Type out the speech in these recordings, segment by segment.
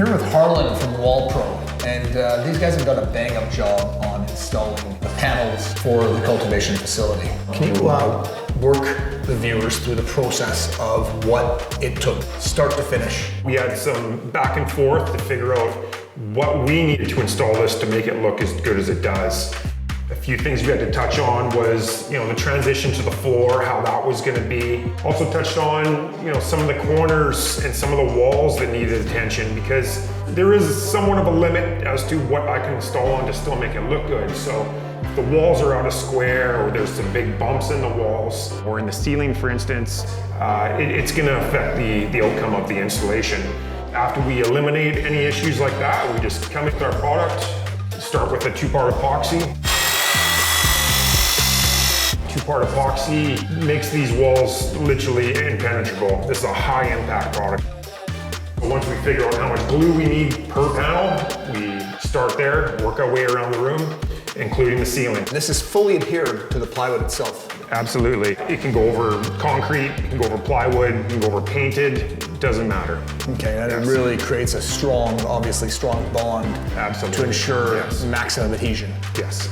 here with Harlan from WallPro, and these guys have done a bang-up job on installing the panels for the cultivation facility. Can you work the viewers through the process of what it took, start to finish? We had some back and forth to figure out what we needed to install this to make it look as good as it does. A few things we had to touch on was, the transition to the floor, how that was going to be. Also touched on, some of the corners and some of the walls that needed attention, because there is somewhat of a limit as to what I can install on to still make it look good. So if the walls are out of square, or there's some big bumps in the walls, or in the ceiling, for instance, it's going to affect the outcome of the installation. After we eliminate any issues like that, we just come with our product, start with a two-part epoxy. Two-part epoxy makes these walls literally impenetrable. This is a high-impact product. Once we figure out how much glue we need per panel, we start there, work our way around the room, including the ceiling. This is fully adhered to the plywood itself. Absolutely. It can go over concrete, it can go over plywood, it can go over painted, doesn't matter. Okay, and it really creates a strong, obviously strong bond. Absolutely. To ensure maximum adhesion. Yes.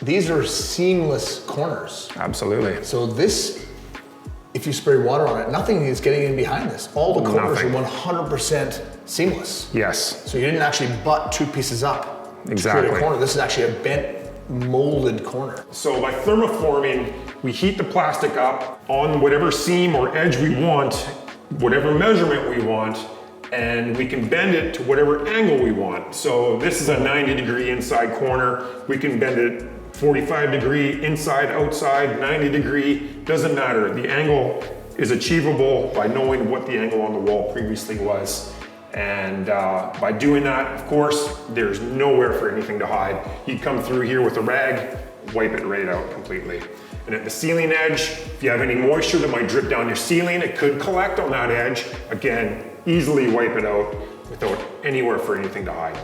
These are seamless corners. Absolutely. So this, if you spray water on it, nothing is getting in behind this. All the corners are 100% seamless. Yes. So you didn't actually butt two pieces up. Exactly. To create a corner. This is actually a bent, molded corner. So by thermoforming, we heat the plastic up on whatever seam or edge we want, whatever measurement we want, and we can bend it to whatever angle we want. So this is a 90-degree inside corner. We can bend it 45-degree inside, outside, 90-degree, doesn't matter. The angle is achievable by knowing what the angle on the wall previously was. And by doing that, of course, there's nowhere for anything to hide. You come through here with a rag, wipe it right out completely. And at the ceiling edge, if you have any moisture that might drip down your ceiling, it could collect on that edge. Again, easily wipe it out without anywhere for anything to hide.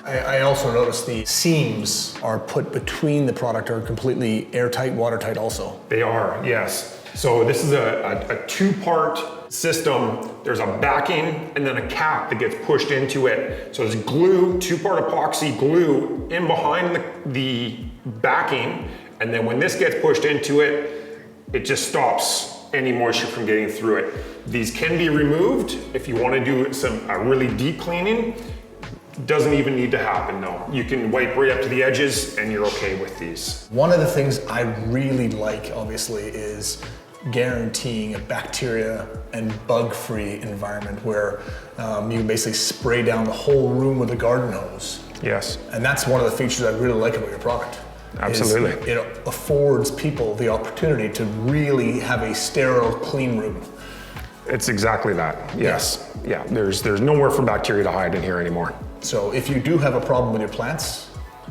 I also noticed the seams are put between the product are completely airtight, watertight also. They are, yes. So this is a two-part system. There's a backing and then a cap that gets pushed into it. So there's glue, two-part epoxy glue in behind the backing. And then when this gets pushed into it, it just stops any moisture from getting through it. These can be removed if you want to do a really deep cleaning. Doesn't even need to happen though. You can wipe right up to the edges and you're okay with these. One of the things I really like, obviously, is guaranteeing a bacteria and bug-free environment where you can basically spray down the whole room with a garden hose. Yes. And that's one of the features I really like about your product. Absolutely. It affords people the opportunity to really have a sterile, clean room. It's exactly that, yes. Yeah, there's nowhere for bacteria to hide in here anymore. So if you do have a problem with your plants,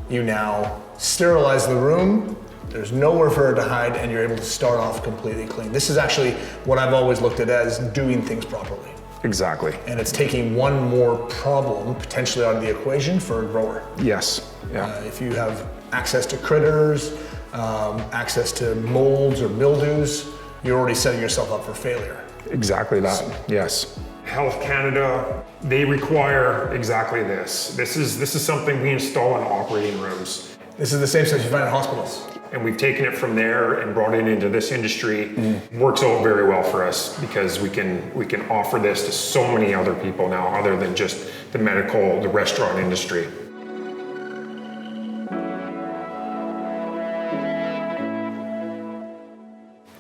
you now sterilize the room, there's nowhere for it to hide, and you're able to start off completely clean. This is actually what I've always looked at as doing things properly. Exactly. And it's taking one more problem potentially out of the equation for a grower. Yes, yeah. If you have access to critters, access to molds or mildews, you're already setting yourself up for failure. Exactly that, yes. Health Canada, they require exactly this. This is something we install in operating rooms. This is the same stuff you find in hospitals. And we've taken it from there and brought it into this industry. Works out very well for us because we can offer this to so many other people now other than just the medical, the restaurant industry.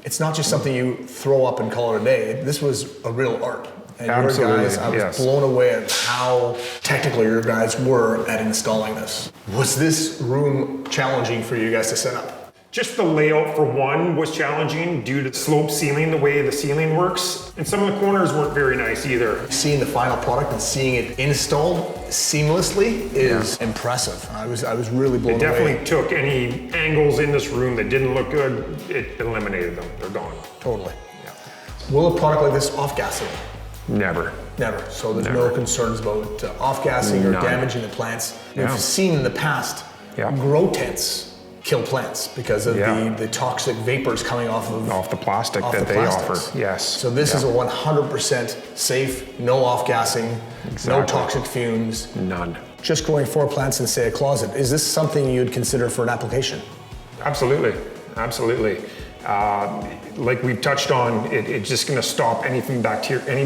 It's not just something you throw up and call it a day. This was a real art. And Absolutely, your guys, I was blown away at how technical your guys were at installing this. Was this room challenging for you guys to set up? Just the layout for one was challenging due to slope ceiling, the way the ceiling works. And some of the corners weren't very nice either. Seeing the final product and seeing it installed seamlessly is impressive. I was really blown away. It definitely took any angles in this room that didn't look good, it eliminated them, they're gone. Totally. Will a product like this off-gas it? Never. Never. So there's Never. no concerns about off-gassing or None. damaging the plants. Yeah. We've seen in the past Yeah. grow tents kill plants because of Yeah. the toxic vapors coming off Off the plastic off that the they plastics. offer. Yes. So this is a 100% safe, no off-gassing, no Exactly. toxic fumes. None. Just growing 4 plants in, say, a closet. Is this something you'd consider for an application? Absolutely. Absolutely. Like we've touched on, it's just going to stop any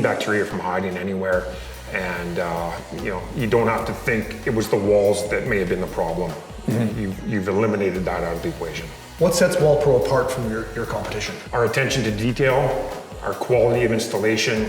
bacteria from hiding anywhere. And you don't have to think it was the walls that may have been the problem. You've eliminated that out of the equation. What sets WallPro apart from your competition? Our attention to detail, our quality of installation,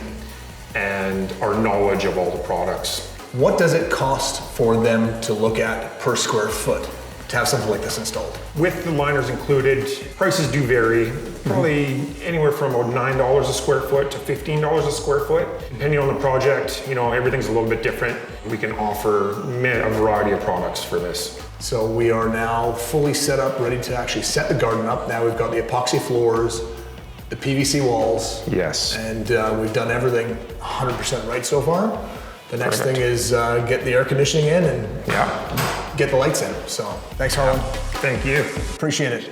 and our knowledge of all the products. What does it cost for them to look at per square foot to have something like this installed? With the liners included, prices do vary, probably anywhere from about $9 a square foot to $15 a square foot. Depending on the project, everything's a little bit different. We can offer a variety of products for this. So we are now fully set up, ready to actually set the garden up. Now we've got the epoxy floors, the PVC walls. Yes. And we've done everything 100% right so far. The next Perfect. thing is get the air conditioning in and Yeah. get the lights in. So thanks, Harlan. Thank you. Appreciate it.